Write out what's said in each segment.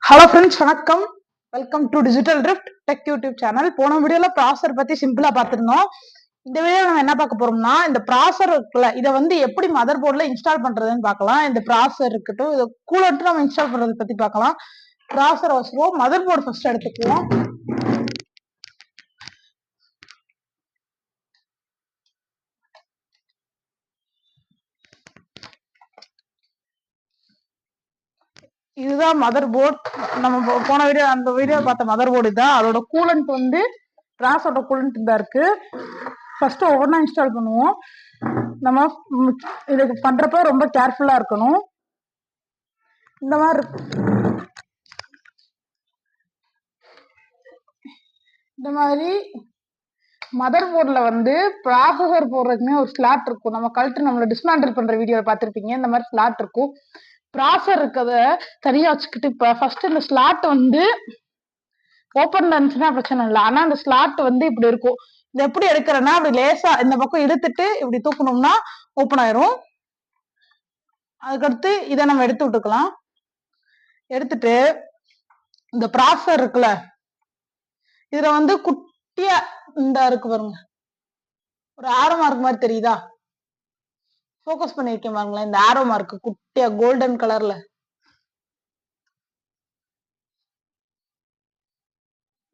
Hello friends, வணக்கம். Welcome to digital drift tech YouTube channel. போன வீடியோல ப்ராசர் பத்தி சிம்பிளா பார்த்திருந்தோம். இந்த வீடியோ நம்ம என்ன பார்க்க போறோம்னா, இந்த ப்ராசர் இருக்குல்ல, இதை வந்து எப்படி மதர் போர்ட்ல இன்ஸ்டால் பண்றதுன்னு பார்க்கலாம். இந்த ப்ராசர் இருக்கட்டும், இதை கூலண்ட் நம்ம இன்ஸ்டால் பண்றதை பத்தி பார்க்கலாம். ப்ராசர் வச்சுருவோம். மதர் போர்டு ஃபர்ஸ்ட் எடுத்துக்குவோம். இதுதான் மதர் போர்டு. நம்ம போன வீடியோ அந்த வீடியோ பார்த்த மதர் போர்டு தான். அதோட கூலண்ட் வந்து ப்ராசரோட கூலண்ட் தான் இருக்கு. ஃபர்ஸ்ட் ஒவ்வொன்றா இன்ஸ்டால் பண்ணுவோம். நம்ம இதுக்கு பண்றப்ப ரொம்ப கேர்ஃபுல்லா இருக்கணும். இந்த மாதிரி மதர் போர்ட்ல வந்து ப்ராசஸர் போடுறதுக்குமே ஒரு ஸ்லாட் இருக்கும். நம்ம கழட்டு நம்மள டிஸ்மேண்டில் பண்ற வீடியோல பார்த்திருப்பீங்க. இந்த மாதிரி ஸ்லாட் இருக்கும். ப்ராசர் இருக்கத தனியா வச்சுக்கிட்டு இப்ப ஃபர்ஸ்ட் இந்த ஸ்லாட் வந்து ஓப்பன்ல இருந்துச்சுன்னா பிரச்சனை இல்லை. ஆனா அந்த ஸ்லாட் வந்து இப்படி இருக்கும். இது எப்படி எடுக்கிறேன்னா, அப்படி லேசா இந்த பக்கம் இழுத்துட்டு இப்படி தூக்கணும்னா ஓப்பன் ஆயிரும். அதுக்கடுத்து இதை நம்ம எடுத்து விட்டுக்கலாம். எடுத்துட்டு இந்த ப்ராசர் இருக்குல்ல, இதுல வந்து குட்டியா இந்த இருக்கு பாருங்க, ஒரு ஆரோ மார்க் மாதிரி தெரியுதா? ஃபோக்கஸ் பண்ணிருக்கேன் பாருங்களேன். இந்த ஆரோ மார்க் குட்டியா கோல்டன் கலர்ல,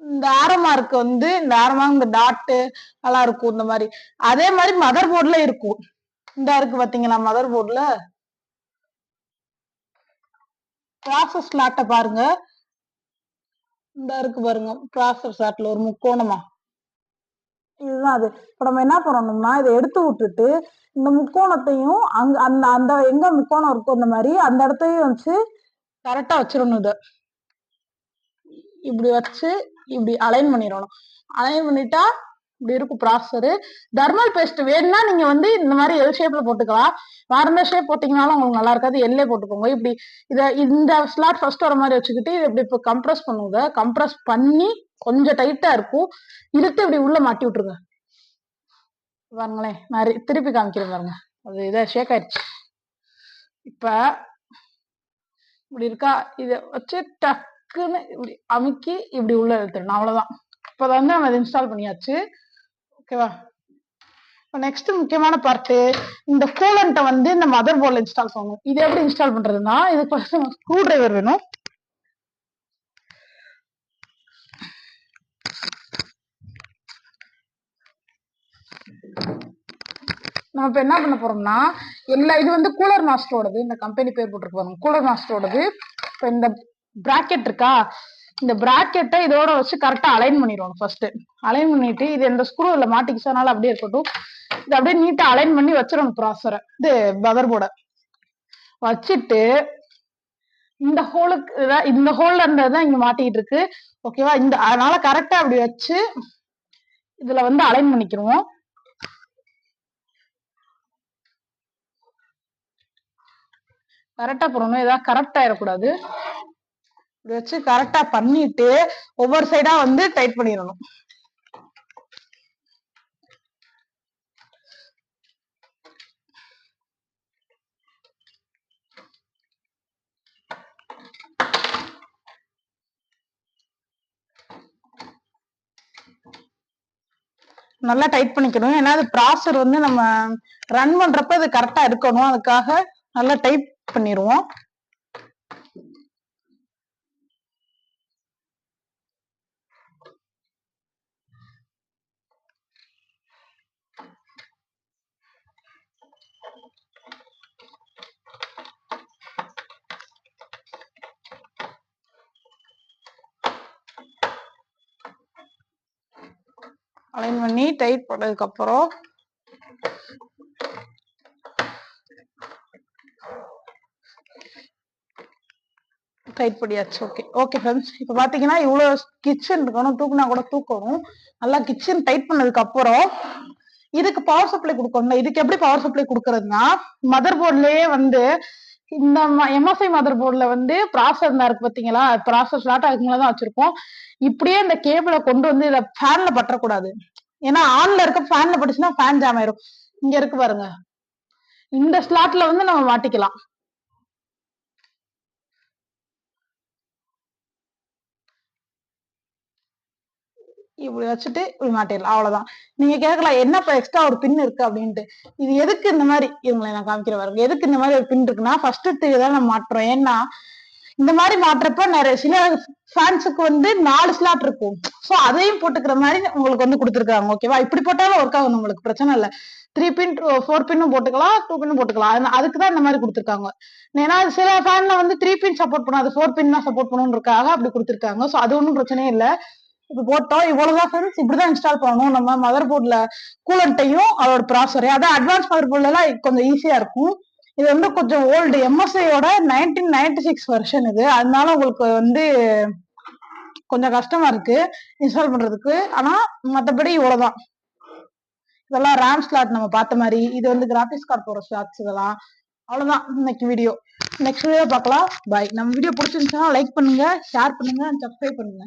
இந்த ஆரோ மார்க் வந்து இந்த ஆரோ மார்க் இந்த டாட்டு நல்லா இருக்கும். இந்த மாதிரி அதே மாதிரி மதர் போர்ட்ல இருக்கும். இந்த இருக்கு பாத்தீங்களா, மதர் போர்ட்ல ப்ராசஸ் ஸ்லாட்டை பாருங்க. இந்த இருக்கு பாருங்க, ப்ராசஸ் ஸ்லாட்ல ஒரு முக்கோணமா, இதுதான் அது. இப்ப நம்ம என்ன பண்ணணும்னா, இதை எடுத்து விட்டுட்டு இந்த முக்கோணத்தையும் அங்க அந்த அந்த எங்க முக்கோணம் இருக்கும் இந்த மாதிரி அந்த இடத்தையும் வச்சு கரெக்டா வச்சிடணும். இதை இப்படி வச்சு இப்படி அலைன் பண்ணிடணும். அலைன் பண்ணிட்டா இப்படி இருக்கும் ப்ராசரு. தர்மல் பேஸ்ட் வேணும்னா நீங்க வந்து இந்த மாதிரி எல் ஷேப்ல போட்டுக்கலாம். வேற எந்த ஷேப் போட்டீங்கனாலும் உங்களுக்கு நல்லா இருக்காது. எல்லே போட்டுக்கோங்க. இப்படி இதை இந்த ஸ்லாட் ஃபர்ஸ்ட் வர மாதிரி வச்சுக்கிட்டு இதை இப்படி இப்போ கம்ப்ரஸ் பண்ணுங்க. கம்ப்ரஸ் பண்ணி கொஞ்சம் டைட்டா இருக்கும், இழுத்து இப்படி உள்ள மாட்டி விட்டுருங்க. பாருங்களேன், நான் திருப்பி காமிக்கிறேன் பாருங்க. அது இதை ஷேக் ஆயிடுச்சு. இப்ப இப்படி இருக்கா, இதை வச்சு டக்குன்னு இப்படி அமுக்கி இப்படி உள்ள எடுத்துடணும். அவ்வளவுதான். இப்ப வந்து நம்ம அதை இன்ஸ்டால் பண்ணியாச்சு. ஓகேவா? நெக்ஸ்ட் முக்கியமான பார்ட், இந்த கூலண்ட்டை வந்து இந்த மதர் போர்ட்ல இன்ஸ்டால் பண்ணணும். இது எப்படி இன்ஸ்டால் பண்றதுன்னா, இதுக்கு ஃபர்ஸ்ட் ஸ்க்ரூ டிரைவர் வேணும். நம்ம இப்ப என்ன பண்ண போறோம்னா, இது வந்து கூலர் மாஸ்டரோடது. இந்த கம்பெனி பேர் போட்டுருப்பாங்க, கூலர் மாஸ்டரோடது. இப்ப இந்த பிராக்கெட் இருக்கா, இந்த பிராக்கெட்டை இதோட வச்சு கரெக்டா அலைன் பண்ணிடுவோம். ஃபர்ஸ்ட் அலைன் பண்ணிட்டு இது எந்த ஸ்க்ரூ இல்ல மாட்டிக்கிச்சனால அப்படியே இருக்கட்டும். இது அப்படியே நீட்டா அலைன் பண்ணி வச்சிடணும் ப்ராசரை, இது மதர் போர்டை வச்சுட்டு இந்த ஹோலுக்கு இந்த ஹோல்ல இருந்ததுதான் இங்க மாட்டிட்டு இருக்கு. ஓகேவா? இந்த அதனால கரெக்டா அப்படி வச்சு இதுல வந்து அலைன் பண்ணிக்கிறோம். கரெக்டா போடணும், ஏதாவது கரெக்ட் ஆயிடக்கூடாது. இப்படி வச்சு கரெக்டா பண்ணிட்டு ஒவ்வொரு சைடா வந்து டைட் பண்ணிடணும். நல்லா டைட் பண்ணிக்கணும். ஏன்னா அது ப்ராசர் வந்து நம்ம ரன் பண்றப்ப அது கரெக்டா இருக்கணும். அதுக்காக நல்லா டைட் பண்ணிடுவோம். அலைன் பண்ணி டைட் பண்ணதுக்கு அப்புறம் டைட் பண்ணியாச்சு. ஓகே ஓகே ஃப்ரெண்ட்ஸ், இப்போ பாத்தீங்கன்னா இவ்வளவு கிச்சன் இருக்கணும், தூக்குனா கூட தூக்கணும். நல்லா கிச்சன் டைட் பண்ணதுக்கு அப்புறம் இதுக்கு பவர் சப்ளை கொடுக்கணும். இதுக்கு எப்படி பவர் சப்ளை கொடுக்கறதுன்னா, மதர் போர்ட்லயே வந்து இந்த எம்எஸ்ஐ மதர் போர்ட்ல வந்து ப்ராசர் தான் இருக்கு பாத்தீங்களா, ப்ராசர் ஸ்லாட் அதுக்கு மேலதான் வச்சிருக்கோம். இப்படியே இந்த கேபிளை கொண்டு வந்து இதை ஃபேன்ல பற்றக்கூடாது. ஏன்னா ஆன்ல இருக்க ஃபேன்ல பட்டுச்சுன்னா ஃபேன் ஜாம் ஆயிரும். இங்க இருக்கு பாருங்க, இந்த ஸ்லாட்ல வந்து நம்ம மாட்டிக்கலாம். இப்படி வச்சுட்டு இப்படி மாட்டிடலாம், அவ்வளவுதான். நீங்க கேட்கலாம் என்னப்பா எக்ஸ்ட்ரா ஒரு பின் இருக்கு அப்படின்ட்டு. இது எதுக்கு இந்த மாதிரி இவங்களை நான் காமிக்கிற பாருங்க, எதுக்கு இந்த மாதிரி ஒரு பின் இருக்குன்னா ஃபர்ஸ்ட் தான் நம்ம மாட்டுறோம். ஏன்னா இந்த மாதிரி மாட்டுறப்ப நிறைய சில ஃபேன்ஸுக்கு வந்து 4 ஸ்லாட் இருக்கும். சோ அதையும் போட்டுக்கிற மாதிரி உங்களுக்கு வந்து கொடுத்துருக்காங்க. ஓகேவா, இப்படி போட்டாலும் ஒர்க் ஆகும், உங்களுக்கு பிரச்சனை இல்லை. 3 பின் 4 பின்னும் போட்டுக்கலாம், 2 பின்னும் போட்டுக்கலாம். அதுக்குதான் இந்த மாதிரி கொடுத்துருக்காங்க. ஏன்னா சில ஃபேன்ல வந்து 3 பின் சப்போர்ட் பண்ணும், அது 4 பின் தான் சப்போர்ட் பண்ணணும்ன்றக்காக அப்படி கொடுத்துருக்காங்க. சோ அது ஒன்றும் பிரச்சனையே இல்லை. இப்ப போட்டோம், இவ்வளவுதான் ஃப்ரெண்ட்ஸ். இப்படிதான் இன்ஸ்டால் பண்ணணும். நம்ம மதர் போர்ட்ல கூலண்ட்டையும் அதோட ப்ராசரையும், அதான் அட்வான்ஸ் மதர் போர்ட்ல எல்லாம் கொஞ்சம் ஈஸியா இருக்கும். இது வந்து கொஞ்சம் ஓல்டு எம்எஸ்ஐயோட 1996 வெர்ஷன் இது. அதனால உங்களுக்கு வந்து கொஞ்சம் கஷ்டமா இருக்கு இன்ஸ்டால் பண்றதுக்கு. ஆனா மத்தபடி இவ்வளவுதான். இதெல்லாம் ரேம் ஸ்லாட் நம்ம பார்த்த மாதிரி. இது வந்து கிராபிக்ஸ் கார்டு போற ஸ்லாட்ஸ். இதெல்லாம் அவ்வளவுதான் இன்னைக்கு வீடியோ. நெக்ஸ்ட் வீடியோ பார்க்கலாம். பாய். நம்ம வீடியோ பிடிச்சிருந்துச்சுன்னா லைக் பண்ணுங்க, ஷேர் பண்ணுங்க, சப்ஸ்கிரைப் பண்ணுங்க.